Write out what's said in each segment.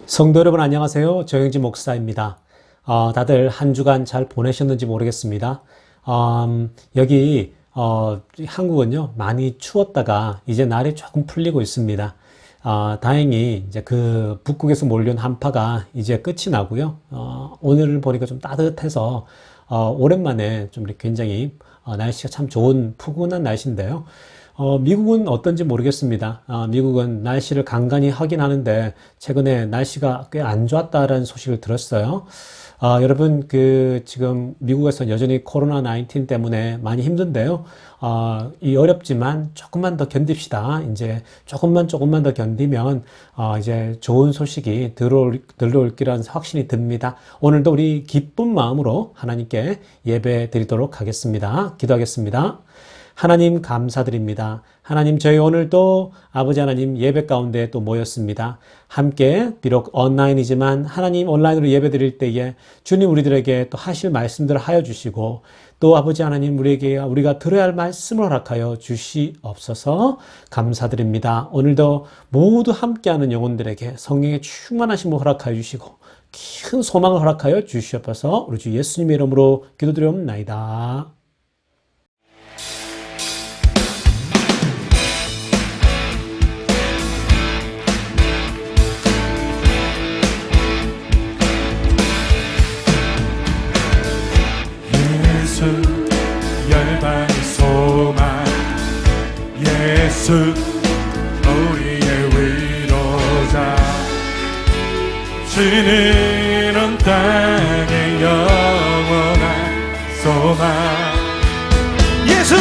성도 여러분 안녕하세요. 정영진 목사입니다. 다들 한 주간 잘 보내셨는지 모르겠습니다. 여기 한국은요 많이 추웠다가 이제 날이 조금 풀리고 있습니다. 다행히 이제 그 북극에서 몰려온 한파가 이제 끝이 나고요. 오늘 보니까 좀 따뜻해서 오랜만에 좀 이렇게 굉장히 날씨가 참 좋은 푸근한 날씨인데요. 미국은 어떤지 모르겠습니다. 미국은 날씨를 간간히 확인하는데 최근에 날씨가 꽤 안 좋았다라는 소식을 들었어요. 여러분 지금 미국에서 여전히 코로나19 때문에 많이 힘든데요. 이 어렵지만 조금만 더 견딥시다. 이제 조금만 더 견디면 이제 좋은 소식이 들어올 기라는 확신이 듭니다. 오늘도 우리 기쁜 마음으로 하나님께 예배 드리도록 하겠습니다. 기도하겠습니다. 하나님 감사드립니다. 하나님 저희 오늘도 아버지 하나님 예배 가운데 또 모였습니다. 함께 비록 온라인이지만 하나님 온라인으로 예배 드릴 때에 주님 우리들에게 또 하실 말씀들을 하여 주시고 또 아버지 하나님 우리가 들어야 할 말씀을 허락하여 주시옵소서. 감사드립니다. 오늘도 모두 함께하는 영혼들에게 성령의 충만하심을 허락하여 주시고 큰 소망을 허락하여 주시옵소서. 우리 주 예수님의 이름으로 기도드리옵나이다. 열방의 소망 예수 우리의 위로자 주는 온 땅의 영원한 소망 예수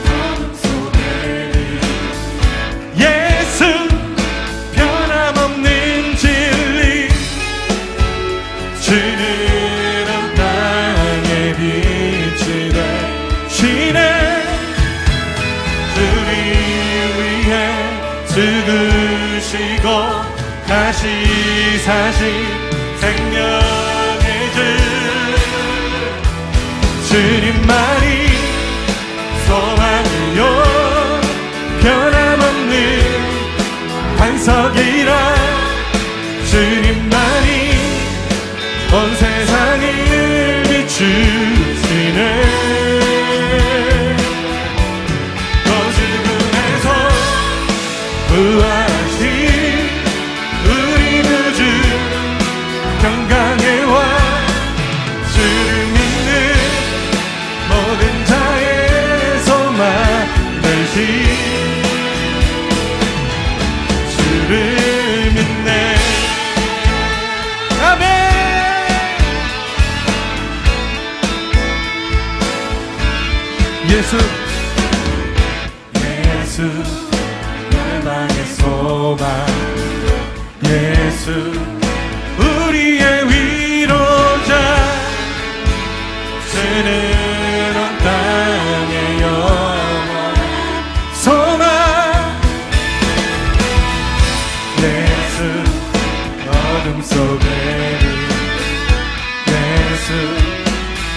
어둠 속에 예수 변함없는 진리 주는 죽으시고 다시 사신 생명의 주 주님만이 소망이요 변함없는 반석이라 주님만이 온 세상을 비추시네 구하신 우리 구주 평강의 왕 주를 믿는 모든 자의 소망 되신 주를 믿네 아멘 예수 열방의 소망 예수 우리의 위로자 주는 온 땅의 영원한 소망 예수 어둠 속에 예수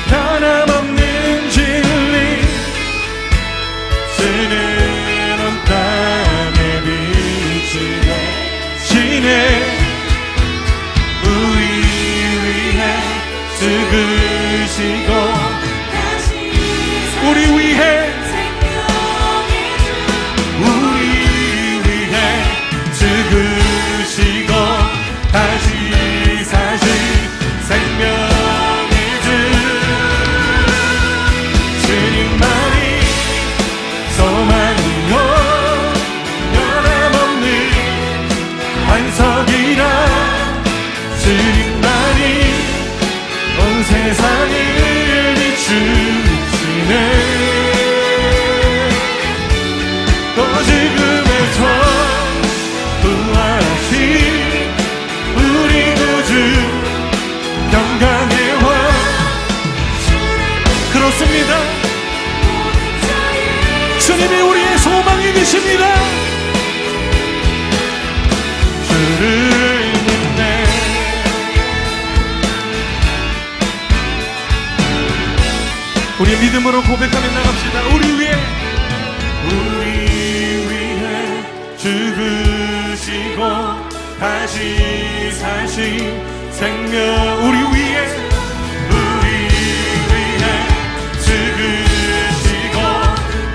변함없는 진리 주는 우리 위해 죽으시고 우리 위해 죽으시고 다시 사신 생명의 주 주님만이 소망이요 반석이라 주님만이 온 세상을 비추시네 또 죽음에서 부활하신 우리 구주 평강의 왕 그렇습니다 주님이 우리의 소망이 되십니다 주를 믿네 우리 믿음으로 고백하며 나갑시다 우리 위해 죽으시고 다시 사신 생명 우리 위해 죽으시고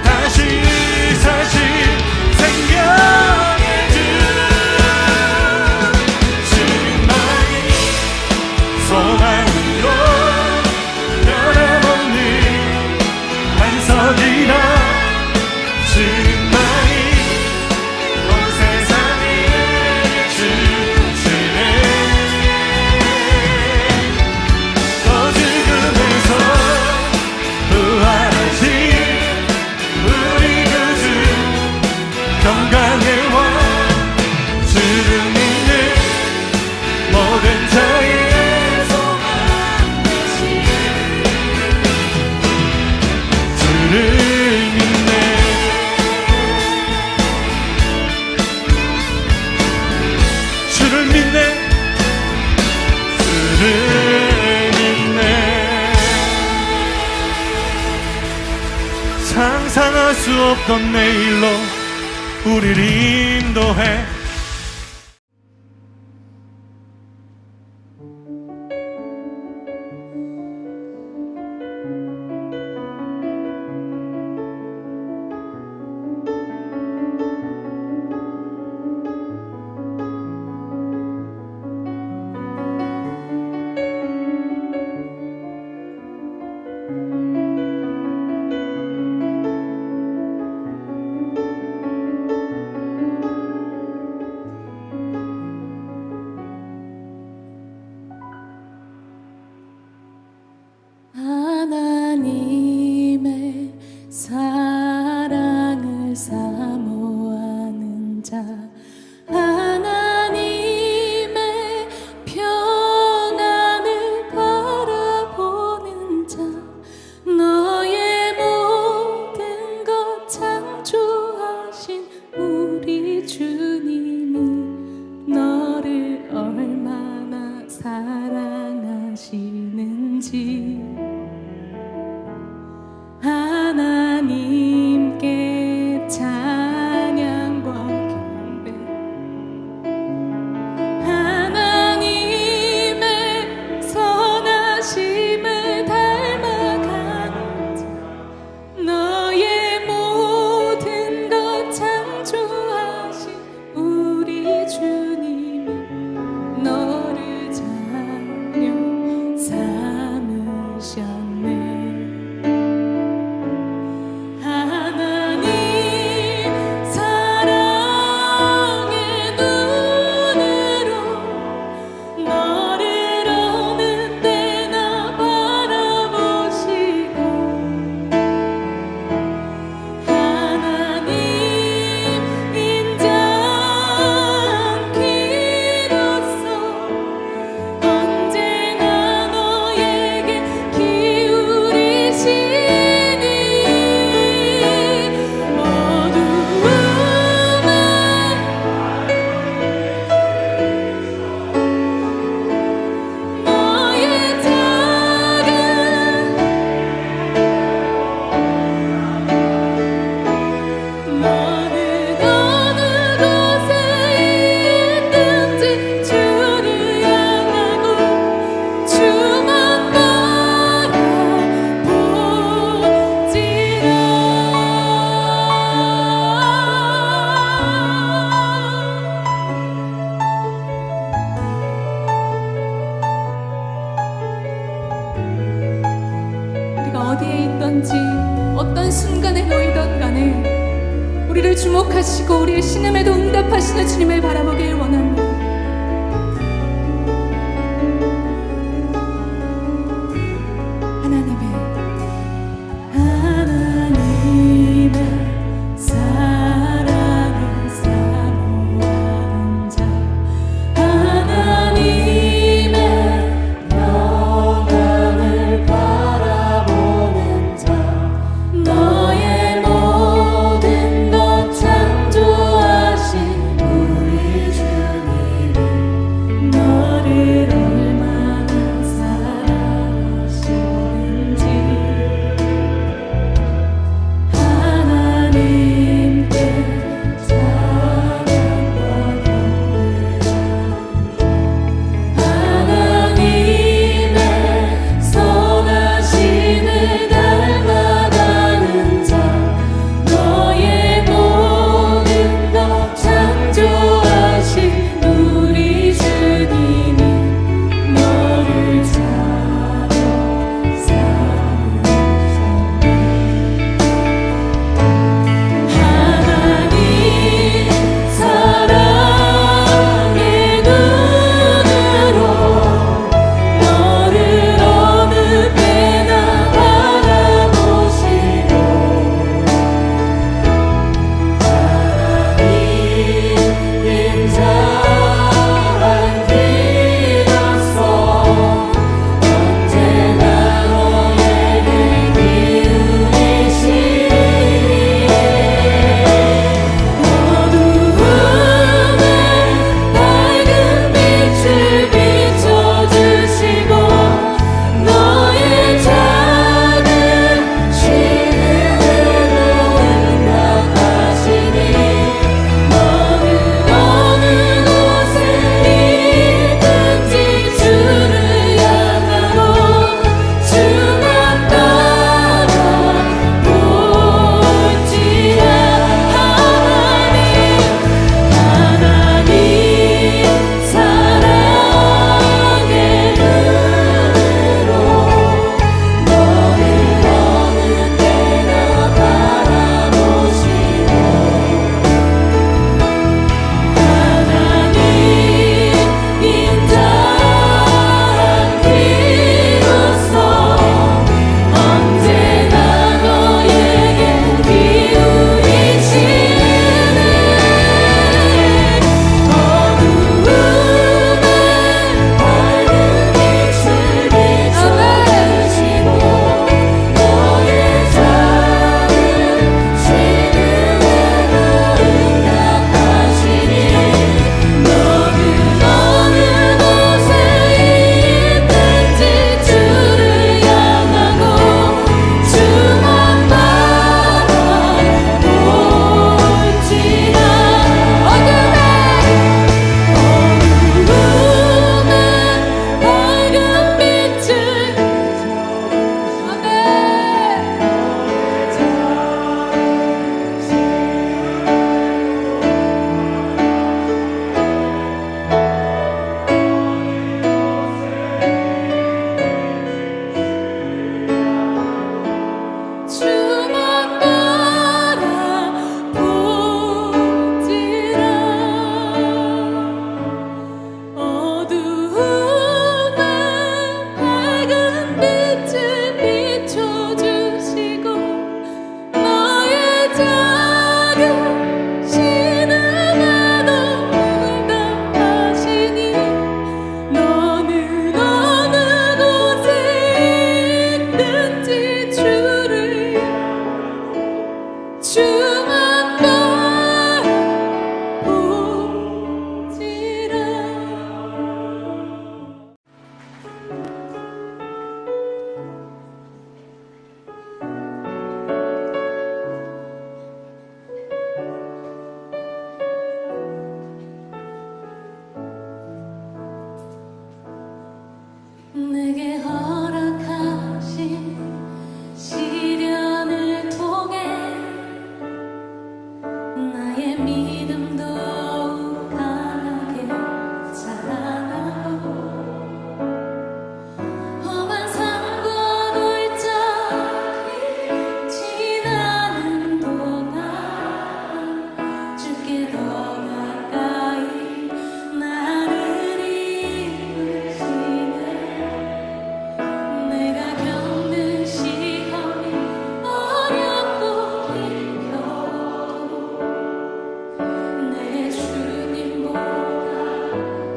다시 사신 생명의 주 주님만이 소망으로 변함없는 반석이라 주님만이 온 세상을 주시네 또 죽음에서 부활하신 우리 구주 평강의 왕 주를 믿는 모든 자의 소망 되신 주를 믿네 주를 믿네 주를 믿네 상상할 수 없던 내일로 우리를 인도해 하나님의 사랑을 사모하는 자 하나님의 평안을 바라보는 자 너의 모든 것 창조하신 우리 주님이 너를 얼마나 사랑하시는지 하나님께 찬양과 경배 하나님의 선하심을 닮아가는 자 너의 모든 것 창조하신 우리 주님이 너를 자녀 삼으셨네 어디에 있던지 어떤 순간에 놓이던 간에 우리를 주목하시고 우리의 신음에도 응답하시는 주님을 바라보길 원합니다. 하나님의 사랑을 사모하는 자 하나님의 평안을 바라보는 자 너의 모든 것 창조하신 우리 주 더 가까이 나를 이끄시네 내가 겪는 시험이 어렵고 힘겨워 내 주님보다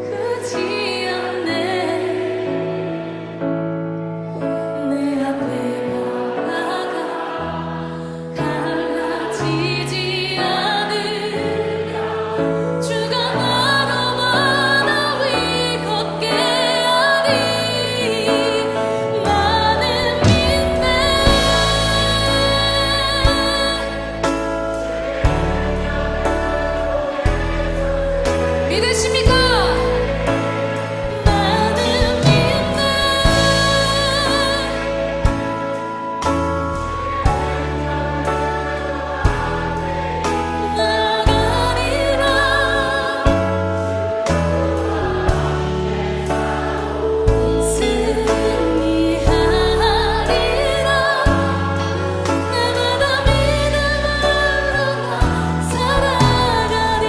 크지 않네 내 앞에 바다가 갈라지지 않으리라 주가 나로 바다 위 걷게 하리 나는 믿네 믿으십니까? 나는 믿네 나가리라 승리하리라 날마다 믿음으로 나 살아가리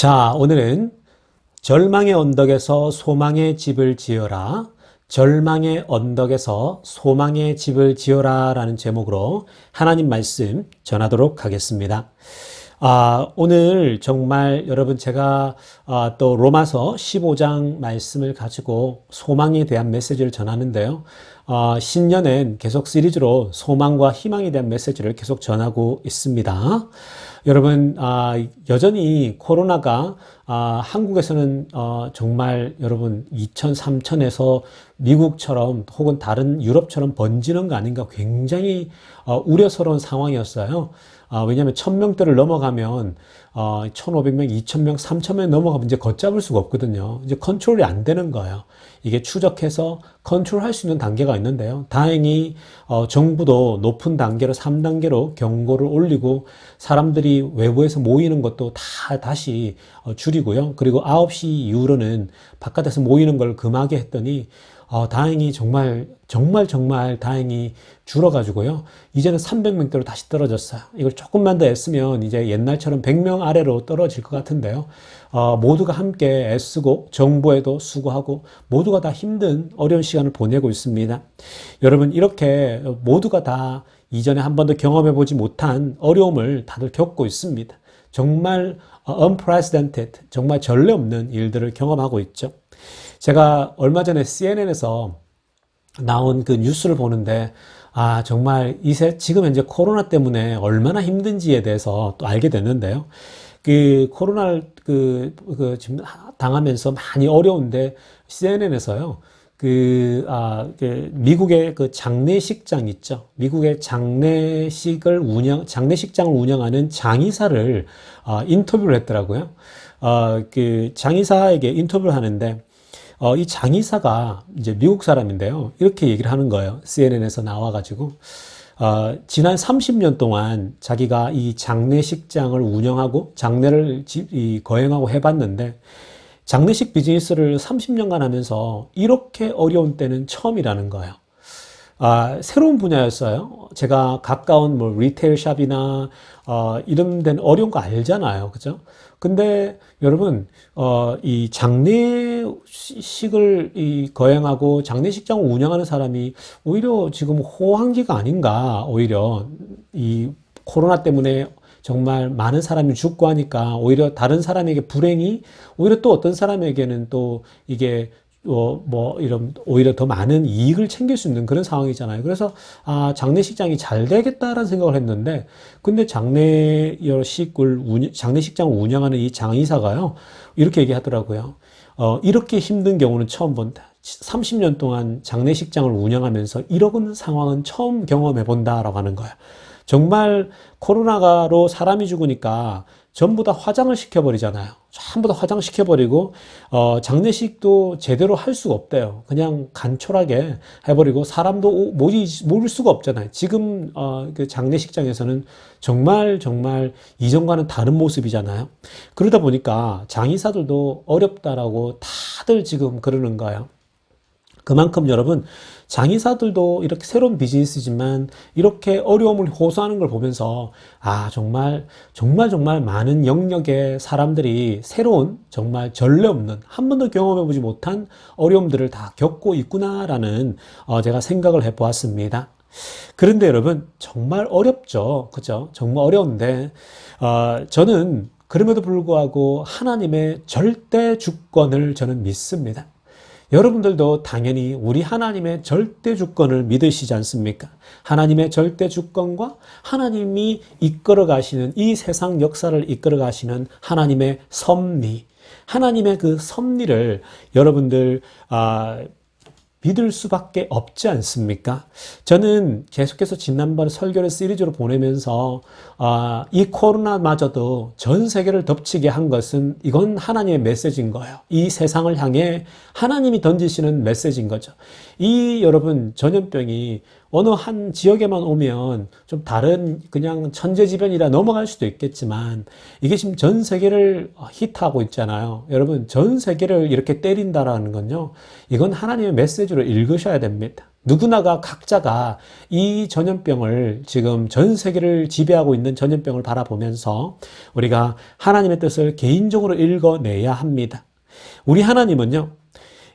자, 오늘은 절망의 언덕에서 소망의 집을 지어라. 절망의 언덕에서 소망의 집을 지어라 라는 제목으로 하나님 말씀 전하도록 하겠습니다. 오늘 정말 여러분 제가 또 로마서 15장 말씀을 가지고 소망에 대한 메시지를 전하는데요. 신년엔 계속 시리즈로 소망과 희망에 대한 메시지를 계속 전하고 있습니다. 여러분, 여전히 코로나가 한국에서는 정말 여러분 2천, 3천에서 미국처럼 혹은 다른 유럽처럼 번지는 거 아닌가 굉장히 우려스러운 상황이었어요. 왜냐하면 1000명대를 넘어가면 1500명, 2000명, 3000명 넘어가면 이제 걷잡을 수가 없거든요. 이제 컨트롤이 안 되는 거예요. 이게 추적해서 컨트롤할 수 있는 단계가 있는데요. 다행히 정부도 높은 단계로 3단계로 경고를 올리고 사람들이 외부에서 모이는 것도 다 다시 줄이고요. 그리고 9시 이후로는 바깥에서 모이는 걸 금하게 했더니 다행히 정말 다행히 줄어가지고요. 이제는 300명대로 다시 떨어졌어요. 이걸 조금만 더 애쓰면 이제 옛날처럼 100명 아래로 떨어질 것 같은데요. 모두가 함께 애쓰고 정부에도 수고하고 모두가 다 힘든 어려운 시간을 보내고 있습니다. 여러분 이렇게 모두가 다 이전에 한 번도 경험해보지 못한 어려움을 다들 겪고 있습니다. 정말 unprecedented, 정말 전례 없는 일들을 경험하고 있죠. 제가 얼마 전에 CNN에서 나온 그 뉴스를 보는데 정말 지금 현재 코로나 때문에 얼마나 힘든지에 대해서 또 알게 됐는데요. 그 코로나를 지금 당하면서 많이 어려운데 CNN에서요. 미국의 그 장례식장 있죠. 미국의 장례식장을 운영하는 장의사를 인터뷰를 했더라고요. 그 장의사에게 인터뷰를 하는데 이 장의사가 이제 미국 사람인데요. 이렇게 얘기를 하는 거예요. CNN에서 나와가지고. 지난 30년 동안 자기가 이 장례식장을 운영하고 장례를 거행하고 해봤는데 장례식 비즈니스를 30년간 하면서 이렇게 어려운 때는 처음이라는 거예요. 새로운 분야였어요. 제가 가까운 리테일 샵이나 이런 데는 어려운 거 알잖아요. 그죠? 근데 여러분 이 장례식을 거행하고 장례식장을 운영하는 사람이 오히려 지금 호황기가 아닌가. 오히려 이 코로나 때문에 정말 많은 사람이 죽고 하니까 오히려 다른 사람에게 불행이 오히려 또 어떤 사람에게는 또 이게 오히려 더 많은 이익을 챙길 수 있는 그런 상황이잖아요. 그래서, 장례식장이 잘 되겠다라는 생각을 했는데, 근데 장례식장을 운영하는 이 장의사가요, 이렇게 얘기하더라고요. 이렇게 힘든 경우는 처음 본다. 30년 동안 장례식장을 운영하면서 이런 상황은 처음 경험해 본다라고 하는 거예요. 정말 코로나로 사람이 죽으니까 전부 다 화장을 시켜버리잖아요. 전부 다 화장시켜버리고 장례식도 제대로 할 수가 없대요. 그냥 간촐하게 해버리고 사람도 모일 수가 없잖아요. 지금 그 장례식장에서는 정말 이전과는 다른 모습이잖아요. 그러다 보니까 장의사들도 어렵다라고 다들 지금 그러는 거예요. 그만큼 여러분 장의사들도 이렇게 새로운 비즈니스지만 이렇게 어려움을 호소하는 걸 보면서 정말 많은 영역의 사람들이 새로운 정말 전례 없는 한 번도 경험해보지 못한 어려움들을 다 겪고 있구나라는 제가 생각을 해보았습니다. 그런데 여러분 정말 어렵죠. 그죠? 정말 어려운데 저는 그럼에도 불구하고 하나님의 절대 주권을 저는 믿습니다. 여러분들도 당연히 우리 하나님의 절대 주권을 믿으시지 않습니까? 하나님의 절대 주권과 하나님이 이끌어 가시는 이 세상 역사를 이끌어 가시는 하나님의 섭리, 하나님의 그 섭리를 여러분들 믿을 수밖에 없지 않습니까? 저는 계속해서 지난번 설교를 시리즈로 보내면서 이 코로나마저도 전 세계를 덮치게 한 것은 이건 하나님의 메시지인 거예요. 이 세상을 향해 하나님이 던지시는 메시지인 거죠. 이 여러분 전염병이 어느 한 지역에만 오면 좀 다른 그냥 천재지변이라 넘어갈 수도 있겠지만 이게 지금 전 세계를 히트하고 있잖아요. 여러분 전 세계를 이렇게 때린다라는 건요. 이건 하나님의 메시지로 읽으셔야 됩니다. 누구나가 각자가 이 전염병을 지금 전 세계를 지배하고 있는 전염병을 바라보면서 우리가 하나님의 뜻을 개인적으로 읽어내야 합니다. 우리 하나님은요,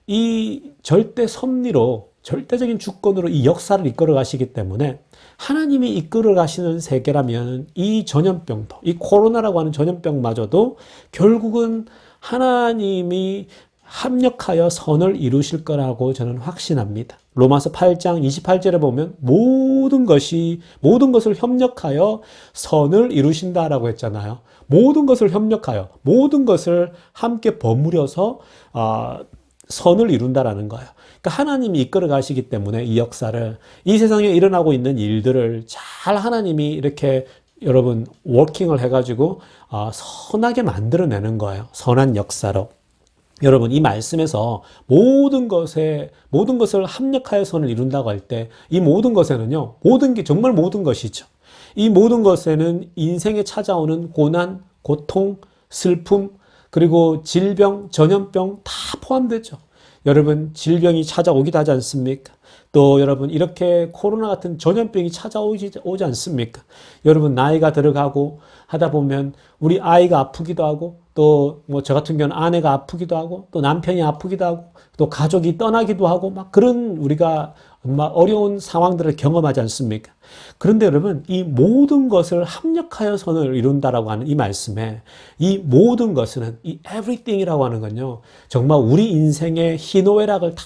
이 절대 섭리로, 절대적인 주권으로 이 역사를 이끌어 가시기 때문에 하나님이 이끌어 가시는 세계라면 이 전염병도, 이 코로나라고 하는 전염병마저도 결국은 하나님이 합력하여 선을 이루실 거라고 저는 확신합니다. 로마서 8장 28절에 보면 모든 것을 협력하여 선을 이루신다라고 했잖아요. 모든 것을 협력하여, 모든 것을 함께 버무려서 선을 이룬다라는 거예요. 그러니까 하나님이 이끌어 가시기 때문에 이 역사를, 이 세상에 일어나고 있는 일들을 잘 하나님이 이렇게 여러분 워킹을 해가지고 선하게 만들어내는 거예요. 선한 역사로. 여러분, 이 말씀에서 모든 것을 합력하여 선을 이룬다고 할 때 이 모든 것에는요, 모든 게 정말 모든 것이죠. 이 모든 것에는 인생에 찾아오는 고난, 고통, 슬픔, 그리고 질병, 전염병 다 포함되죠. 여러분, 질병이 찾아오기도 하지 않습니까? 또 여러분, 이렇게 코로나 같은 전염병이 찾아오지 않습니까? 여러분, 나이가 들어가고 하다 보면 우리 아이가 아프기도 하고, 또 뭐 저 같은 경우는 아내가 아프기도 하고, 또 남편이 아프기도 하고, 또 가족이 떠나기도 하고, 막 그런 우리가 막 어려운 상황들을 경험하지 않습니까? 그런데 여러분, 이 모든 것을 합력하여 선을 이룬다라고 하는 이 말씀에, 이 모든 것은, 이 everything이라고 하는 건요, 정말 우리 인생의 희노애락을 다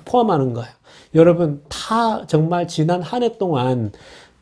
포함하는 거예요. 여러분, 다 정말 지난 한 해 동안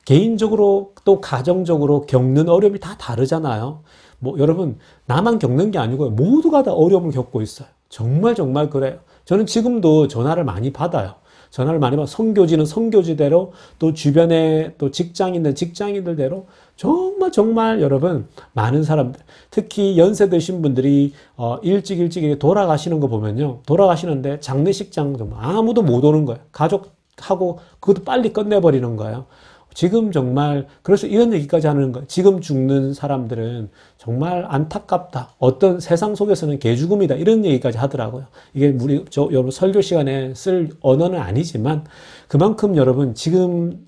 개인적으로 또 가정적으로 겪는 어려움이 다 다르잖아요. 뭐 여러분, 나만 겪는 게 아니고요, 모두가 다 어려움을 겪고 있어요. 정말 그래요. 저는 지금도 전화를 많이 받아요. 전화를 많이 받아. 선교지는 선교지대로, 또 주변에 또 직장인들대로 정말 여러분, 많은 사람들, 특히 연세 드신 분들이 일찍 돌아가시는 거 보면요, 돌아가시는데 장례식장 아무도 못 오는 거예요. 가족하고 그것도 빨리 끝내버리는 거예요. 지금 정말, 그래서 이런 얘기까지 하는 거예요. 지금 죽는 사람들은 정말 안타깝다. 어떤 세상 속에서는 개죽음이다. 이런 얘기까지 하더라고요. 이게 여러분 설교 시간에 쓸 언어는 아니지만 그만큼 여러분 지금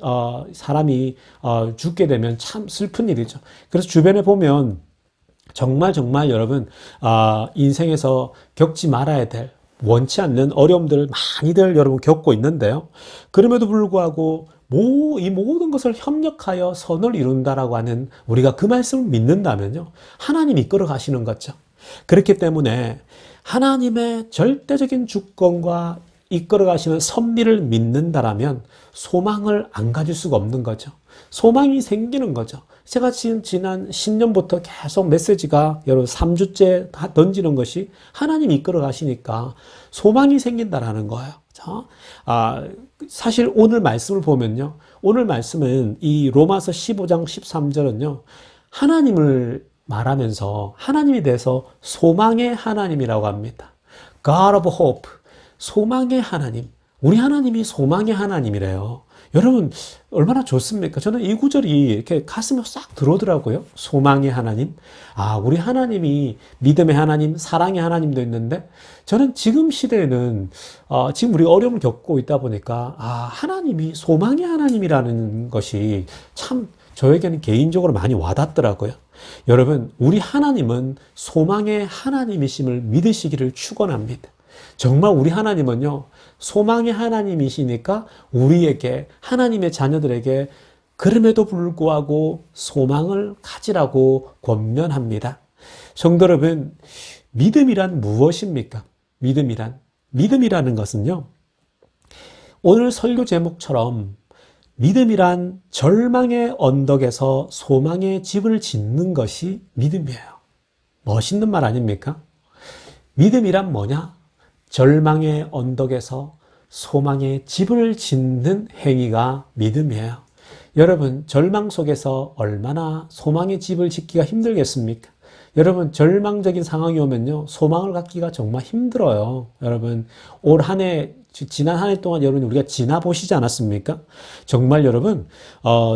사람이 죽게 되면 참 슬픈 일이죠. 그래서 주변에 보면 정말 여러분 인생에서 겪지 말아야 될, 원치 않는 어려움들을 많이들 여러분 겪고 있는데요. 그럼에도 불구하고 이 모든 것을 협력하여 선을 이룬다라고 하는, 우리가 그 말씀을 믿는다면요, 하나님이 이끌어 가시는 거죠. 그렇기 때문에 하나님의 절대적인 주권과 이끌어 가시는 섭리를 믿는다라면 소망을 안 가질 수가 없는 거죠. 소망이 생기는 거죠. 제가 지난 10년부터 계속 메시지가 여러분 3주째 던지는 것이 하나님이 이끌어 가시니까 소망이 생긴다라는 거예요. 사실 오늘 말씀을 보면요, 오늘 말씀은 이 로마서 15장 13절은요, 하나님을 말하면서 하나님에 대해서 소망의 하나님이라고 합니다. God of Hope, 소망의 하나님. 우리 하나님이 소망의 하나님이래요. 여러분, 얼마나 좋습니까? 저는 이 구절이 이렇게 가슴에 싹 들어오더라고요. 소망의 하나님. 우리 하나님이 믿음의 하나님, 사랑의 하나님도 있는데, 저는 지금 시대에는, 지금 우리 어려움을 겪고 있다 보니까, 하나님이 소망의 하나님이라는 것이 참 저에게는 개인적으로 많이 와닿더라고요. 여러분, 우리 하나님은 소망의 하나님이심을 믿으시기를 축원합니다. 정말 우리 하나님은요, 소망의 하나님이시니까 우리에게, 하나님의 자녀들에게 그럼에도 불구하고 소망을 가지라고 권면합니다. 성도 여러분, 믿음이란 무엇입니까? 믿음이라는 것은요, 오늘 설교 제목처럼 믿음이란 절망의 언덕에서 소망의 집을 짓는 것이 믿음이에요. 멋있는 말 아닙니까? 믿음이란 뭐냐? 절망의 언덕에서 소망의 집을 짓는 행위가 믿음이에요. 여러분, 절망 속에서 얼마나 소망의 집을 짓기가 힘들겠습니까? 여러분, 절망적인 상황이 오면요, 소망을 갖기가 정말 힘들어요. 여러분, 지난 한 해 동안 여러분 우리가 지나보시지 않았습니까? 정말 여러분,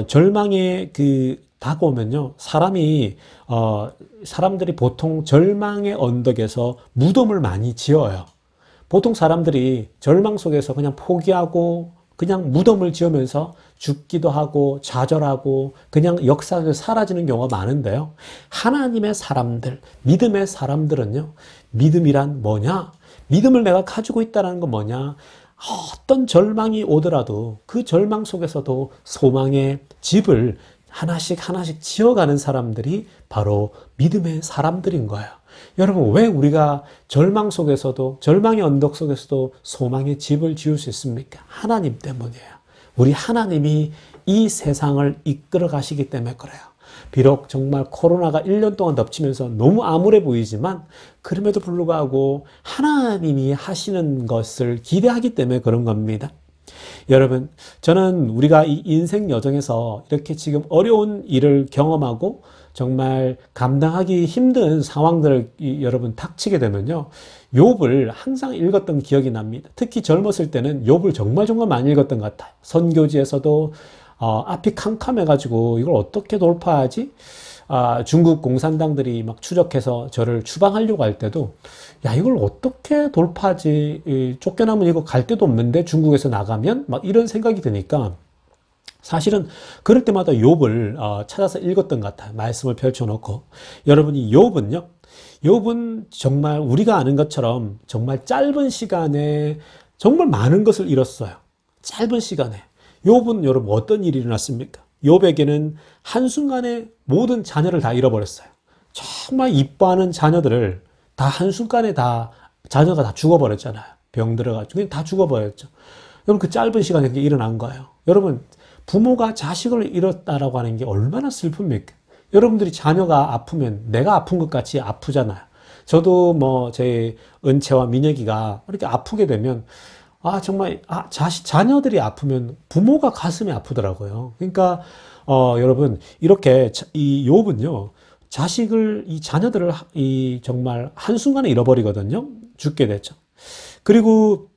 절망의 다가오면요, 사람들이 보통 절망의 언덕에서 무덤을 많이 지어요. 보통 사람들이 절망 속에서 그냥 포기하고 그냥 무덤을 지으면서 죽기도 하고 좌절하고 그냥 역사에서 사라지는 경우가 많은데요. 하나님의 사람들, 믿음의 사람들은요. 믿음이란 뭐냐? 믿음을 내가 가지고 있다는 건 뭐냐? 어떤 절망이 오더라도 그 절망 속에서도 소망의 집을 하나씩 하나씩 지어가는 사람들이 바로 믿음의 사람들인 거예요. 여러분, 왜 우리가 절망 속에서도, 절망의 언덕 속에서도 소망의 집을 지을 수 있습니까? 하나님 때문이에요. 우리 하나님이 이 세상을 이끌어 가시기 때문에 그래요. 비록 정말 코로나가 1년 동안 덮치면서 너무 암울해 보이지만 그럼에도 불구하고 하나님이 하시는 것을 기대하기 때문에 그런 겁니다. 여러분, 저는 우리가 이 인생 여정에서 이렇게 지금 어려운 일을 경험하고 정말 감당하기 힘든 상황들을 여러분 닥치게 되면요. 욥을 항상 읽었던 기억이 납니다. 특히 젊었을 때는 욥을 정말 많이 읽었던 것 같아요. 선교지에서도 앞이 캄캄해가지고 이걸 어떻게 돌파하지? 중국 공산당들이 막 추적해서 저를 추방하려고 할 때도 야, 이걸 어떻게 돌파하지? 쫓겨나면 이거 갈 데도 없는데 중국에서 나가면 막 이런 생각이 드니까 사실은 그럴 때마다 욥을 찾아서 읽었던 것 같아요. 말씀을 펼쳐놓고. 여러분이 욥은 정말 우리가 아는 것처럼 정말 짧은 시간에 정말 많은 것을 잃었어요. 짧은 시간에. 욥은 여러분 어떤 일이 일어났습니까? 욥에게는 한순간에 모든 자녀를 다 잃어버렸어요. 정말 이뻐하는 자녀들을 다 한순간에 자녀가 다 죽어버렸잖아요. 병 들어가지고 다 죽어버렸죠. 여러분 그 짧은 시간에 그게 일어난 거예요. 여러분 부모가 자식을 잃었다라고 하는 게 얼마나 슬픕니까? 여러분들이 자녀가 아프면 내가 아픈 것 같이 아프잖아요. 저도 제 은채와 민혁이가 이렇게 아프게 되면 정말 자녀들이 아프면 부모가 가슴이 아프더라고요. 그러니까 여러분 이렇게 이 욥은요 이 자녀들을 정말 한순간에 잃어버리거든요. 죽게 됐죠. 그리고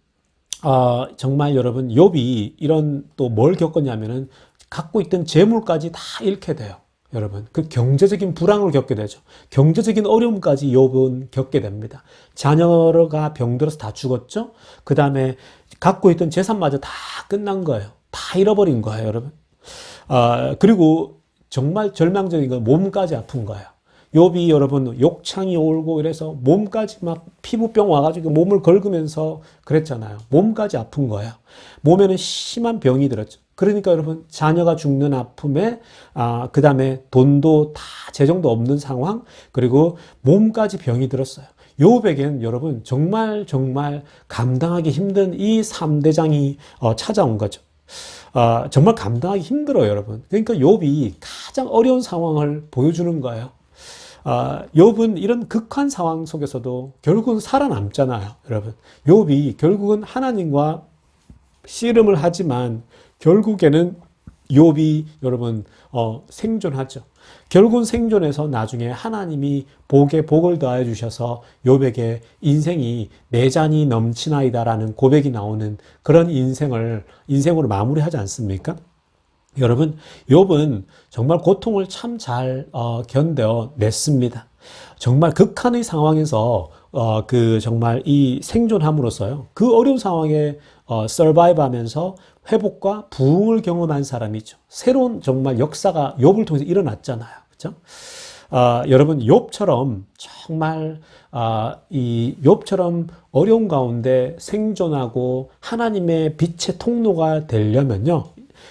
정말 여러분 욥이 이런 또 뭘 겪었냐면은 갖고 있던 재물까지 다 잃게 돼요. 여러분 그 경제적인 불황을 겪게 되죠. 경제적인 어려움까지 욥은 겪게 됩니다. 자녀가 병들어서 다 죽었죠. 그 다음에 갖고 있던 재산마저 다 끝난 거예요. 다 잃어버린 거예요, 여러분. 그리고 정말 절망적인 건 몸까지 아픈 거예요. 욥이 여러분 욕창이 오고 이래서 몸까지 막 피부병 와가지고 몸을 긁으면서 그랬잖아요. 몸까지 아픈 거예요. 몸에는 심한 병이 들었죠. 그러니까 여러분 자녀가 죽는 아픔에 그 다음에 돈도 다 재정도 없는 상황 그리고 몸까지 병이 들었어요. 욥에게는 여러분 정말 감당하기 힘든 이 3대장이 찾아온 거죠. 정말 감당하기 힘들어요, 여러분. 그러니까 욥이 가장 어려운 상황을 보여주는 거예요. 욥은 이런 극한 상황 속에서도 결국은 살아남잖아요, 여러분. 욥이 결국은 하나님과 씨름을 하지만 결국에는 욥이 여러분 생존하죠. 결국은 생존해서 나중에 하나님이 복에 복을 더하여 주셔서 욥에게 인생이 내 잔이 넘치나이다라는 고백이 나오는 그런 인생으로 마무리하지 않습니까? 여러분, 욥은 정말 고통을 참 잘 견뎌냈습니다. 정말 극한의 상황에서 정말 이 생존함으로써요. 그 어려운 상황에 서바이브하면서 회복과 부흥을 경험한 사람이죠. 새로운 정말 역사가 욥을 통해서 일어났잖아요. 그렇죠? 여러분 욥처럼 정말 이 욥처럼 어려운 가운데 생존하고 하나님의 빛의 통로가 되려면요.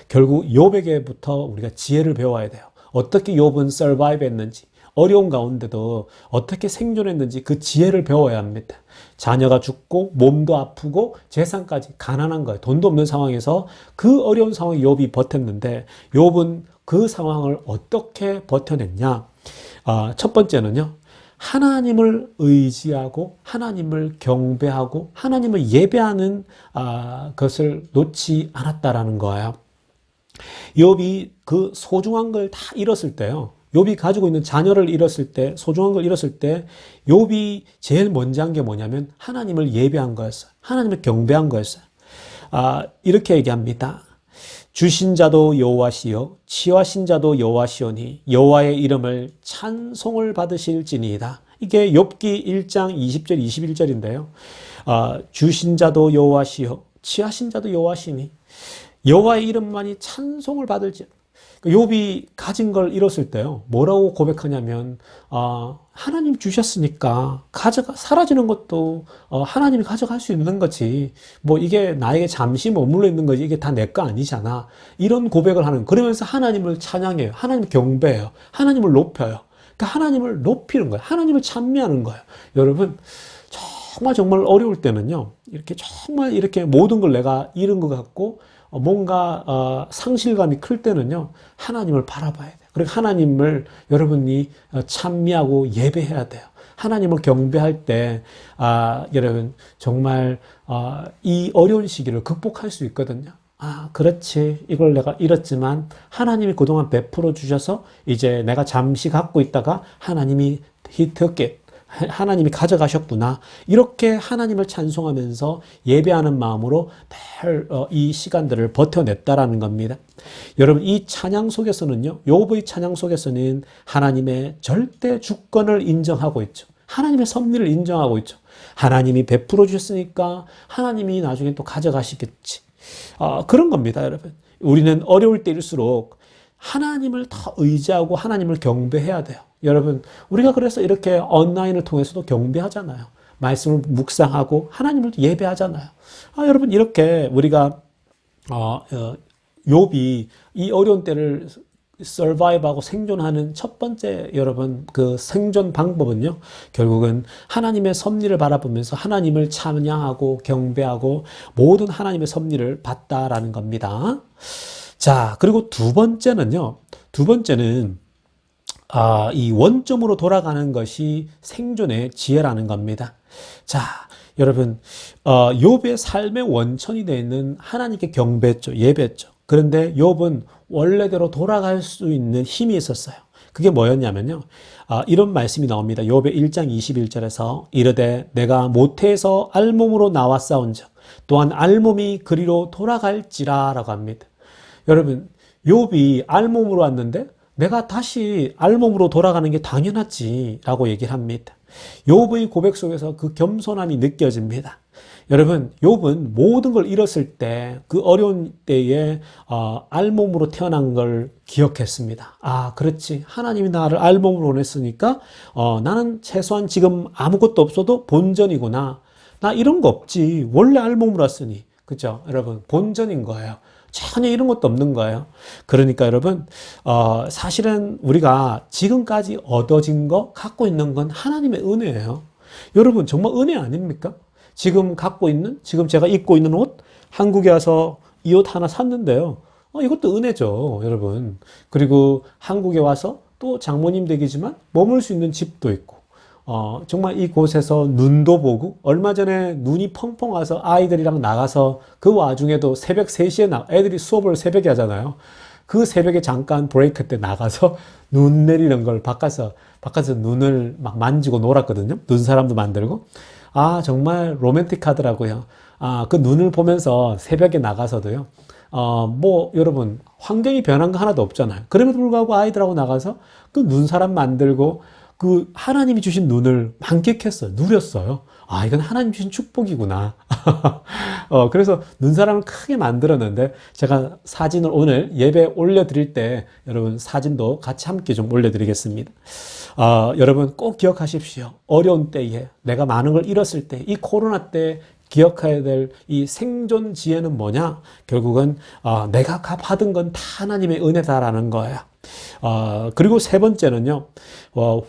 결국 욥에게부터 우리가 지혜를 배워야 돼요. 어떻게 욥은 서바이브 했는지, 어려운 가운데도 어떻게 생존했는지 그 지혜를 배워야 합니다. 자녀가 죽고 몸도 아프고 재산까지 가난한 거예요. 돈도 없는 상황에서 그 어려운 상황에 욥이 버텼는데 욥은 그 상황을 어떻게 버텨냈냐? 첫 번째는요. 하나님을 의지하고 하나님을 경배하고 하나님을 예배하는 것을 놓지 않았다라는 거예요. 욥이 그 소중한 걸 다 잃었을 때요. 욥이 가지고 있는 자녀를 잃었을 때, 소중한 걸 잃었을 때 욥이 제일 먼저 한 게 뭐냐면 하나님을 예배한 거였어요. 하나님을 경배한 거였어요. 이렇게 얘기합니다. 주신 자도 여호와시요 취하신 자도 여호와시오니 여호와의 이름을 찬송을 받으실지니이다. 이게 욥기 1장 20절 21절인데요. 주신 자도 여호와시요 취하신 자도 여호와시니 여호와의 이름만이 찬송을 받을지. 욥이 가진 걸 잃었을 때요. 뭐라고 고백하냐면 하나님 주셨으니까 사라지는 것도 하나님이 가져갈 수 있는 거지. 뭐 이게 나에게 잠시 머물러 있는 거지. 이게 다 내 거 아니잖아. 이런 고백을 하는. 그러면서 하나님을 찬양해요. 하나님을 경배해요. 하나님을 높여요. 그러니까 하나님을 높이는 거예요. 하나님을 찬미하는 거예요. 여러분 정말 어려울 때는요. 이렇게 정말 이렇게 모든 걸 내가 잃은 것 같고 뭔가 상실감이 클 때는요. 하나님을 바라봐야 돼요. 그리고 하나님을 여러분이 찬미하고 예배해야 돼요. 하나님을 경배할 때 여러분 정말 이 어려운 시기를 극복할 수 있거든요. 그렇지. 이걸 내가 잃었지만 하나님이 그동안 베풀어 주셔서 이제 내가 잠시 갖고 있다가 하나님이 하나님이 가져가셨구나. 이렇게 하나님을 찬송하면서 예배하는 마음으로 이 시간들을 버텨냈다라는 겁니다. 여러분 이 찬양 속에서는요. 욥의 찬양 속에서는 하나님의 절대 주권을 인정하고 있죠. 하나님의 섭리를 인정하고 있죠. 하나님이 베풀어 주셨으니까 하나님이 나중에 또 가져가시겠지. 그런 겁니다, 여러분. 우리는 어려울 때일수록 하나님을 더 의지하고 하나님을 경배해야 돼요. 여러분, 우리가 그래서 이렇게 온라인을 통해서도 경배하잖아요. 말씀을 묵상하고 하나님을 예배하잖아요. 여러분, 이렇게 우리가 욥이 이 어려운 때를 서바이브하고 생존하는 첫 번째 여러분 그 생존 방법은요. 결국은 하나님의 섭리를 바라보면서 하나님을 찬양하고 경배하고 모든 하나님의 섭리를 받다라는 겁니다. 자, 그리고 두 번째는 이 원점으로 돌아가는 것이 생존의 지혜라는 겁니다. 자, 여러분, 욥의 삶의 원천이 되어 있는 하나님께 경배했죠. 예배했죠. 그런데 욥은 원래대로 돌아갈 수 있는 힘이 있었어요. 그게 뭐였냐면요. 이런 말씀이 나옵니다. 욥의 1장 21절에서 이르되 내가 모태에서 알몸으로 나왔사온즉 또한 알몸이 그리로 돌아갈지라 라고 합니다. 여러분, 욥이 알몸으로 왔는데 내가 다시 알몸으로 돌아가는 게 당연하지 라고 얘기를 합니다. 욥의 고백 속에서 그 겸손함이 느껴집니다. 여러분, 욥은 모든 걸 잃었을 때 그 어려운 때에 알몸으로 태어난 걸 기억했습니다. 그렇지. 하나님이 나를 알몸으로 보냈으니까 나는 최소한 지금 아무것도 없어도 본전이구나. 나 이런 거 없지. 원래 알몸으로 왔으니. 그죠? 여러분, 본전인 거예요. 전혀 이런 것도 없는 거예요. 그러니까 여러분, 사실은 우리가 지금까지 얻어진 거, 갖고 있는 건 하나님의 은혜예요. 여러분, 정말 은혜 아닙니까? 지금 지금 제가 입고 있는 옷, 한국에 와서 이 옷 하나 샀는데요. 이것도 은혜죠, 여러분. 그리고 한국에 와서 또 장모님 댁이지만 머물 수 있는 집도 있고, 정말 이곳에서 눈도 보고, 얼마 전에 눈이 펑펑 와서 아이들이랑 나가서 그 와중에도 새벽 3시에 애들이 수업을 새벽에 하잖아요. 그 새벽에 잠깐 브레이크 때 나가서 눈 내리는 걸 바깥에서 눈을 막 만지고 놀았거든요. 눈사람도 만들고. 정말 로맨틱하더라고요. 그 눈을 보면서 새벽에 나가서도요. 여러분, 환경이 변한 거 하나도 없잖아요. 그럼에도 불구하고 아이들하고 나가서 그 눈사람 만들고 그 하나님이 주신 눈을 만끽했어요. 누렸어요. 이건 하나님 주신 축복이구나. 그래서 눈사람을 크게 만들었는데 제가 사진을 오늘 예배 올려드릴 때 여러분 사진도 같이 함께 좀 올려드리겠습니다. 여러분 꼭 기억하십시오. 어려운 때에 내가 많은 걸 잃었을 때 이 코로나 때 기억해야 될 이 생존 지혜는 뭐냐? 결국은 내가 받은 건 다 하나님의 은혜다라는 거예요. 그리고 세 번째는요,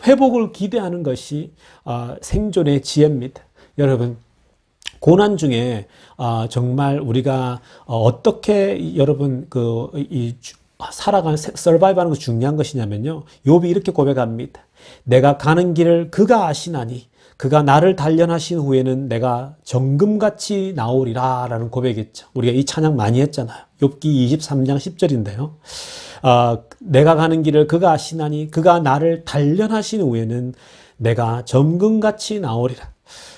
회복을 기대하는 것이 생존의 지혜입니다. 여러분, 고난 중에 정말 우리가 어떻게 여러분 서바이브하는 것이 중요한 것이냐면요, 욥이 이렇게 고백합니다. 내가 가는 길을 그가 아시나니 그가 나를 단련하신 후에는 내가 정금같이 나오리라 라는 고백이죠. 우리가 이 찬양 많이 했잖아요. 욥기 23장 10절인데요. 내가 가는 길을 그가 아시나니 그가 나를 단련하신 후에는 내가 정금같이 나오리라.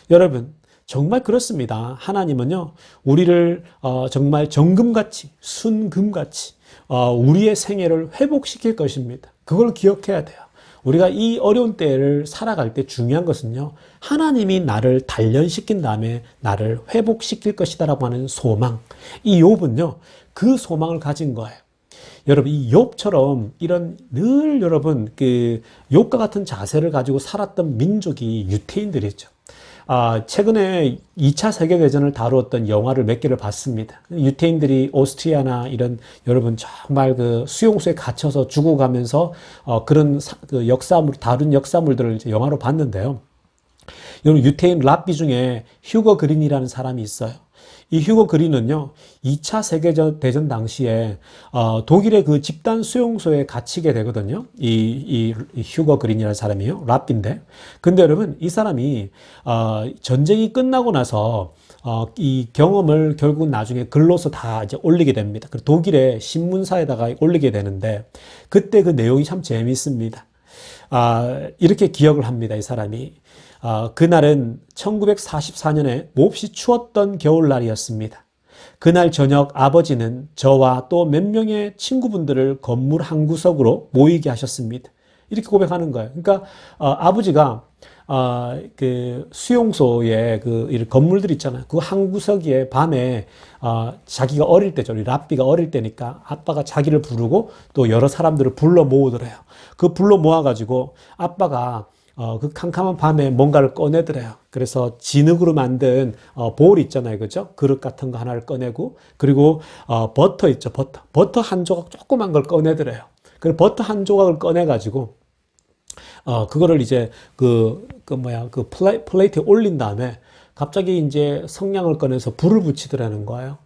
여러분, 정말 그렇습니다. 하나님은요, 우리를 정말 정금같이, 순금같이 우리의 생애를 회복시킬 것입니다. 그걸 기억해야 돼요. 우리가 이 어려운 때를 살아갈 때 중요한 것은요, 하나님이 나를 단련시킨 다음에 나를 회복시킬 것이다라고 하는 소망. 이 욥은요, 그 소망을 가진 거예요. 여러분, 이 욥처럼 이런 늘 여러분 그 욥과 같은 자세를 가지고 살았던 민족이 유태인들이죠. 최근에 2차 세계대전을 다루었던 영화를 몇 개를 봤습니다. 유태인들이 오스트리아나 이런 여러분 정말 그 수용소에 갇혀서 죽어가면서 그런 그 역사물, 다룬 역사물들을 이제 영화로 봤는데요. 여러분, 유태인 랍비 중에 휴거 그린이라는 사람이 있어요. 이 휴거 그린은요, 2차 세계대전 당시에 독일의 그 집단 수용소에 갇히게 되거든요. 이 휴거 그린이라는 사람이요, 랍비인데. 근데 여러분, 이 사람이 전쟁이 끝나고 나서 이 경험을 결국 나중에 글로서 다 이제 올리게 됩니다. 독일의 신문사에다가 올리게 되는데, 그때 그 내용이 참 재미있습니다. 이렇게 기억을 합니다, 이 사람이. 그날은 1944년에 몹시 추웠던 겨울날이었습니다. 그날 저녁 아버지는 저와 또 몇 명의 친구분들을 건물 한 구석으로 모이게 하셨습니다. 이렇게 고백하는 거예요. 그러니까 아버지가 그 수용소에 그 건물들 있잖아요. 그 한 구석에 밤에 자기가 어릴 때죠. 우리 랍비가 어릴 때니까 아빠가 자기를 부르고 또 여러 사람들을 불러 모으더래요. 그 불러 모아가지고 아빠가 그 캄캄한 밤에 뭔가를 꺼내더래요. 그래서 진흙으로 만든 볼 있잖아요. 그죠? 그릇 같은 거 하나를 꺼내고, 그리고 버터 있죠. 버터 한 조각 조그만 걸 꺼내더래요. 그리고 버터 한 조각을 꺼내가지고 그거를 이제 그 플레이트에 올린 다음에 갑자기 이제 성냥을 꺼내서 불을 붙이더라는 거예요.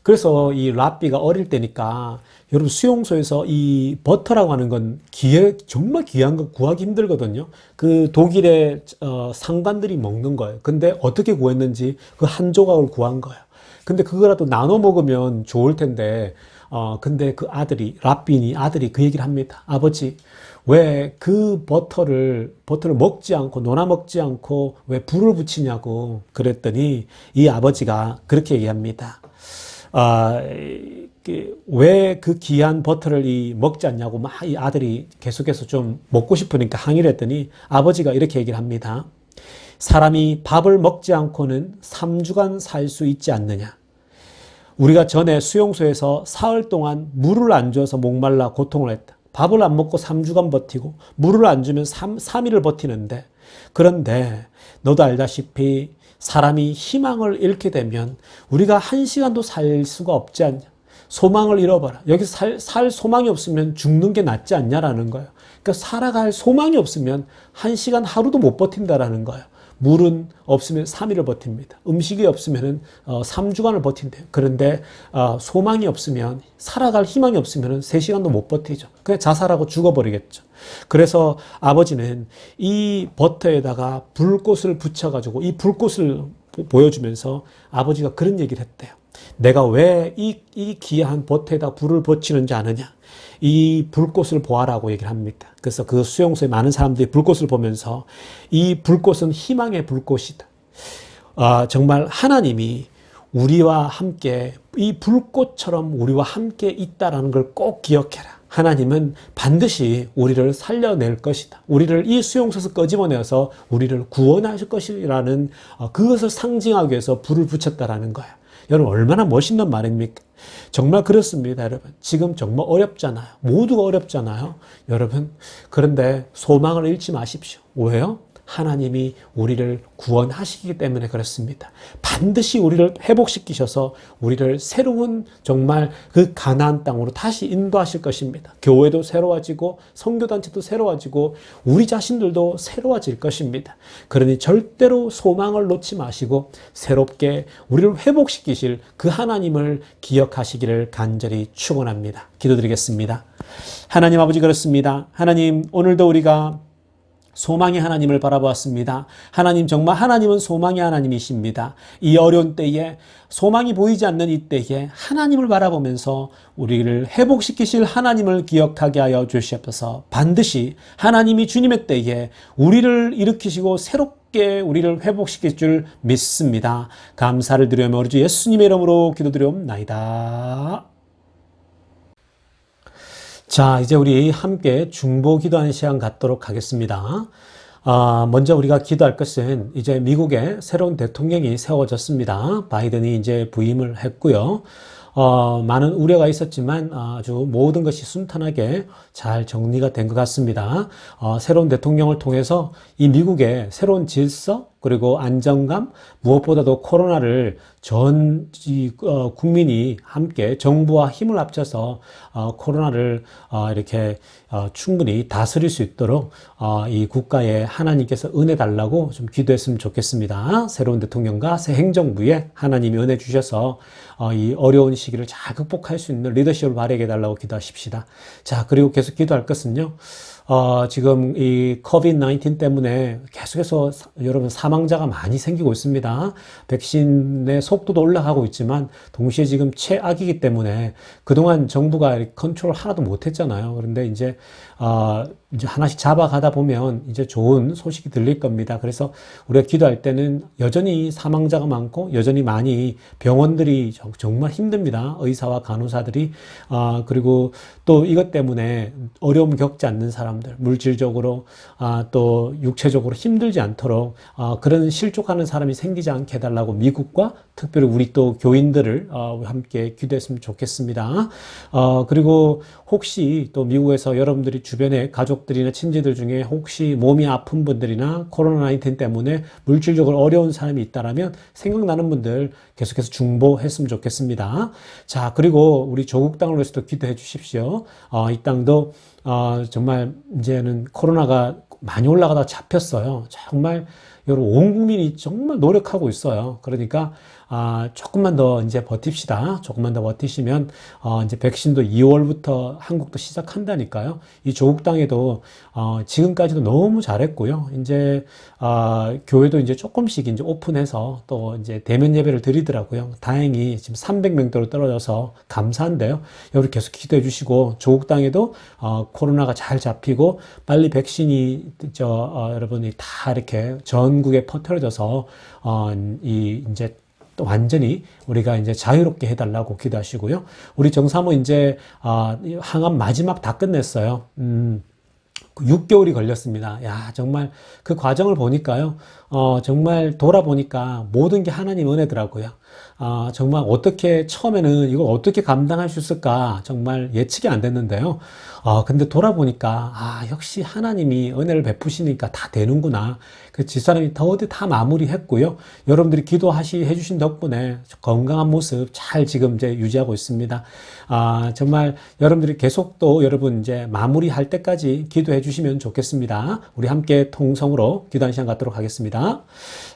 그래서 이 랍비가 어릴 때니까 여러분 수용소에서 이 버터라고 하는 건 정말 귀한 거 구하기 힘들거든요. 그 독일의 상관들이 먹는 거예요. 근데 어떻게 구했는지 그 한 조각을 구한 거예요. 근데 그거라도 나눠 먹으면 좋을 텐데 근데 그 아들이 그 얘기를 합니다. 아버지, 왜 그 버터를 먹지 않고 논아 먹지 않고 왜 불을 붙이냐고 그랬더니 이 아버지가 그렇게 얘기합니다. 왜 그 귀한 버터를 먹지 않냐고 막 이 아들이 계속해서 좀 먹고 싶으니까 항의를 했더니 아버지가 이렇게 얘기를 합니다. 사람이 밥을 먹지 않고는 3주간 살 수 있지 않느냐. 우리가 전에 수용소에서 사흘 동안 물을 안 줘서 목말라 고통을 했다. 밥을 안 먹고 3주간 버티고 물을 안 주면 3일을 버티는데, 그런데 너도 알다시피 사람이 희망을 잃게 되면 우리가 1시간도 살 수가 없지 않냐. 소망을 잃어버려. 여기서 살 소망이 없으면 죽는 게 낫지 않냐라는 거예요. 그러니까 살아갈 소망이 없으면 1시간 하루도 못 버틴다라는 거예요. 물은 없으면 3일을 버팁니다. 음식이 없으면 3주간을 버틴대요. 그런데 소망이 없으면, 살아갈 희망이 없으면 3시간도 못 버티죠. 그냥 자살하고 죽어버리겠죠. 그래서 아버지는 이 버터에다가 불꽃을 붙여가지고 이 불꽃을 보여주면서 아버지가 그런 얘기를 했대요. 내가 왜 이 귀한 버터에다 불을 붙이는지 아느냐? 이 불꽃을 보아라고 얘기를 합니다. 그래서 그 수용소에 많은 사람들이 불꽃을 보면서 이 불꽃은 희망의 불꽃이다. 정말 하나님이 우리와 함께 이 불꽃처럼 우리와 함께 있다라는 걸 꼭 기억해라. 하나님은 반드시 우리를 살려낼 것이다. 우리를 이 수용소에서 끄집어내서 우리를 구원하실 것이라는 그것을 상징하기 위해서 불을 붙였다라는 거예요. 여러분, 얼마나 멋있는 말입니까? 정말 그렇습니다, 여러분. 지금 정말 어렵잖아요. 모두가 어렵잖아요. 여러분, 그런데 소망을 잃지 마십시오. 왜요? 하나님이 우리를 구원하시기 때문에 그렇습니다. 반드시 우리를 회복시키셔서 우리를 새로운 정말 그 가나안 땅으로 다시 인도하실 것입니다. 교회도 새로워지고 선교단체도 새로워지고 우리 자신들도 새로워질 것입니다. 그러니 절대로 소망을 놓지 마시고 새롭게 우리를 회복시키실 그 하나님을 기억하시기를 간절히 축원합니다. 기도드리겠습니다. 하나님 아버지, 그렇습니다. 하나님, 오늘도 우리가 소망의 하나님을 바라보았습니다. 하나님, 정말 하나님은 소망의 하나님이십니다. 이 어려운 때에, 소망이 보이지 않는 이 때에 하나님을 바라보면서 우리를 회복시키실 하나님을 기억하게 하여 주시옵소서. 반드시 하나님이 주님의 때에 우리를 일으키시고 새롭게 우리를 회복시킬 줄 믿습니다. 감사를 드리며 우리 주 예수님의 이름으로 기도드리옵나이다. 자, 이제 우리 함께 중보 기도하는 시간 갖도록 하겠습니다. 먼저 우리가 기도할 것은 이제 미국의 새로운 대통령이 세워졌습니다. 바이든이 이제 부임을 했고요. 많은 우려가 있었지만 아주 모든 것이 순탄하게 잘 정리가 된 것 같습니다. 새로운 대통령을 통해서 이 미국의 새로운 질서 그리고 안정감, 무엇보다도 코로나를 전 국민이 함께 정부와 힘을 합쳐서 코로나를 이렇게 충분히 다스릴 수 있도록 이 국가에 하나님께서 은혜 달라고 좀 기도했으면 좋겠습니다. 새로운 대통령과 새 행정부에 하나님이 은혜 주셔서 이 어려운 시기를 잘 극복할 수 있는 리더십을 발휘해 달라고 기도하십시다. 자, 그리고 계속 기도할 것은요. 지금 이 COVID-19 때문에 계속해서 여러분 사망자가 많이 생기고 있습니다. 백신의 속도도 올라가고 있지만 동시에 지금 최악이기 때문에 그동안 정부가 컨트롤 하나도 못했잖아요. 그런데 이제 하나씩 잡아가다 보면 이제 좋은 소식이 들릴 겁니다. 그래서 우리가 기도할 때는 여전히 사망자가 많고 여전히 많이 병원들이 정말 힘듭니다. 의사와 간호사들이. 그리고 또 이것 때문에 어려움 겪지 않는 사람들, 물질적으로 또 육체적으로 힘들지 않도록 그런 실족하는 사람이 생기지 않게 해달라고 미국과 특별히 우리 또 교인들을 함께 기도했으면 좋겠습니다. 그리고 혹시 또 미국에서 여러분들이 주변에 가족들이나 친지들 중에 혹시 몸이 아픈 분들이나 코로나19 때문에 물질적으로 어려운 사람이 있다라면 생각나는 분들 계속해서 중보했으면 좋겠습니다. 자, 그리고 우리 조국 땅을 위해서도 기도해 주십시오. 이 땅도 정말 이제는 코로나가 많이 올라가다 잡혔어요. 정말 여러분 온 국민이 정말 노력하고 있어요. 그러니까 조금만 더 이제 버팁시다. 조금만 더 버티시면 이제 백신도 2월부터 한국도 시작한다니까요. 이 조국 땅에도 지금까지도 너무 잘했고요. 이제 교회도 이제 조금씩 이제 오픈해서 또 이제 대면 예배를 드리더라고요. 다행히 지금 300명대로 떨어져서 감사한데요. 여러분 계속 기도해 주시고 조국 땅에도 코로나가 잘 잡히고 빨리 백신이 여러분이 다 이렇게 전국에 퍼뜨려져서 이제 또 완전히 우리가 이제 자유롭게 해달라고 기도하시고요. 우리 정사모 이제 항암 마지막 다 끝냈어요. 6개월이 걸렸습니다. 야, 정말 그 과정을 보니까요. 정말 돌아보니까 모든 게 하나님 은혜더라고요. 정말 어떻게 처음에는 이걸 어떻게 감당할 수 있을까 정말 예측이 안 됐는데요. 근데 돌아보니까 역시 하나님이 은혜를 베푸시니까 다 되는구나. 그 집사람이 더디 다 마무리했고요. 여러분들이 해주신 덕분에 건강한 모습 잘 지금 이제 유지하고 있습니다. 정말 여러분들이 계속 또 여러분 이제 마무리할 때까지 기도해 주시면 좋겠습니다. 우리 함께 통성으로 기도하는 시간 갖도록 하겠습니다.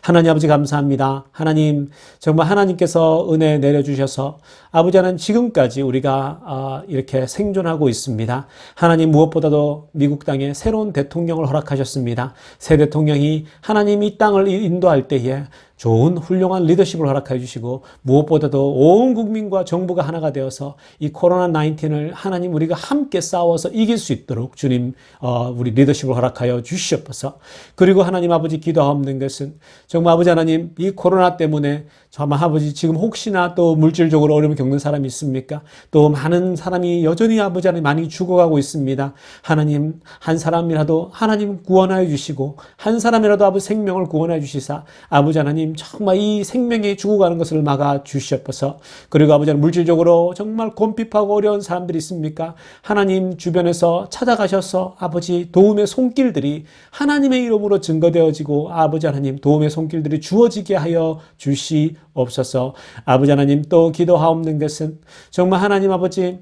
하나님 아버지 감사합니다. 하나님 정말 하나님께서 은혜 내려주셔서 아버지 하나님 지금까지 우리가 이렇게 생존하고 있습니다. 하나님 무엇보다도 미국 땅에 새로운 대통령을 허락하셨습니다. 새 대통령이 하나님 이 땅을 인도할 때에 좋은 훌륭한 리더십을 허락해 주시고 무엇보다도 온 국민과 정부가 하나가 되어서 이 코로나19을 하나님 우리가 함께 싸워서 이길 수 있도록 주님 우리 리더십을 허락하여 주시옵소서. 그리고 하나님 아버지 기도하옵는 것은 정말 아버지 하나님 이 코로나 때문에 정말 아버지 지금 혹시나 또 물질적으로 어려움을 겪는 사람이 있습니까? 또 많은 사람이 여전히 아버지 하나님 많이 죽어가고 있습니다. 하나님 한 사람이라도 하나님 구원하여 주시고 한 사람이라도 아버지 생명을 구원하여 주시사 아버지 하나님 정말 이 생명이 죽어가는 것을 막아 주시옵소서. 그리고 아버지 하나님 물질적으로 정말 곤핍하고 어려운 사람들이 있습니까? 하나님 주변에서 찾아가셔서 아버지 도움의 손길들이 하나님의 이름으로 증거되어지고 아버지 하나님 도움의 손길들이 주어지게 하여 주시옵소서. 아버지 하나님 또 기도하옵는 것은 정말 하나님 아버지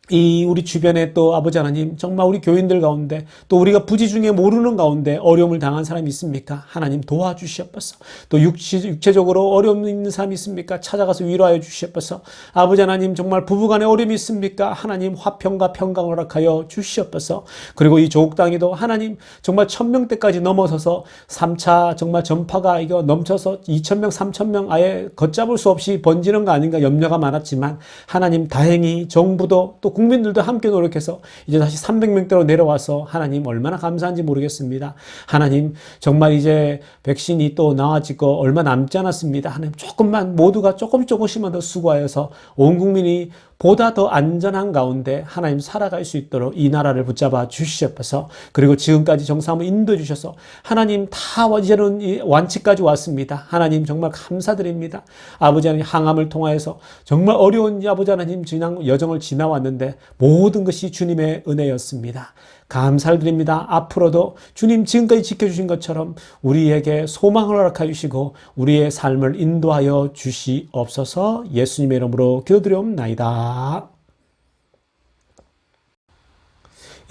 이 우리 주변에 또 아버지 하나님 정말 우리 교인들 가운데 또 우리가 부지 중에 모르는 가운데 어려움을 당한 사람이 있습니까? 하나님 도와주시옵소서. 또 육체적으로 어려움 있는 사람이 있습니까? 찾아가서 위로하여 주시옵소서. 아버지 하나님 정말 부부간에 어려움이 있습니까? 하나님 화평과 평강을 허락하여 주시옵소서. 그리고 이 조국 땅에도 하나님 정말 1000명대까지 넘어서서 3차 정말 전파가 이거 넘쳐서 2000명, 3000명 아예 걷잡을 수 없이 번지는 거 아닌가 염려가 많았지만 하나님 다행히 정부도 또 국민들도 함께 노력해서 이제 다시 300명대로 내려와서 하나님 얼마나 감사한지 모르겠습니다. 하나님 정말 이제 백신이 또 나와지고 얼마 남지 않았습니다. 하나님 조금만 모두가 조금씩만 더 수고하여서 온 국민이 보다 더 안전한 가운데 하나님 살아갈 수 있도록 이 나라를 붙잡아 주시옵소서. 그리고 지금까지 정상을 인도해 주셔서 하나님 다 이제는 이 완치까지 왔습니다. 하나님 정말 감사드립니다. 아버지 하나님 항암을 통하여서 정말 어려운 아버지 하나님 지난 여정을 지나왔는데 모든 것이 주님의 은혜였습니다. 감사를 드립니다. 앞으로도 주님 지금까지 지켜주신 것처럼 우리에게 소망을 허락하여 주시고 우리의 삶을 인도하여 주시옵소서. 예수님의 이름으로 기도드리옵나이다.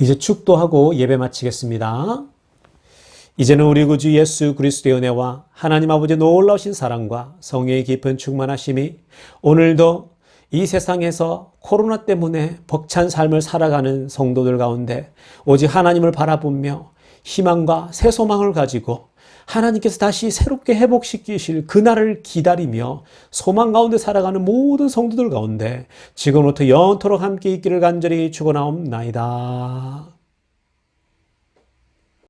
이제 축도하고 예배 마치겠습니다. 이제는 우리 구주 예수 그리스도의 은혜와 하나님 아버지의 놀라우신 사랑과 성령의 깊은 충만하심이 오늘도 이 세상에서 코로나 때문에 벅찬 삶을 살아가는 성도들 가운데 오직 하나님을 바라보며 희망과 새 소망을 가지고 하나님께서 다시 새롭게 회복시키실 그날을 기다리며 소망 가운데 살아가는 모든 성도들 가운데 지금부터 영원토록 함께 있기를 간절히 축원하옵나이다.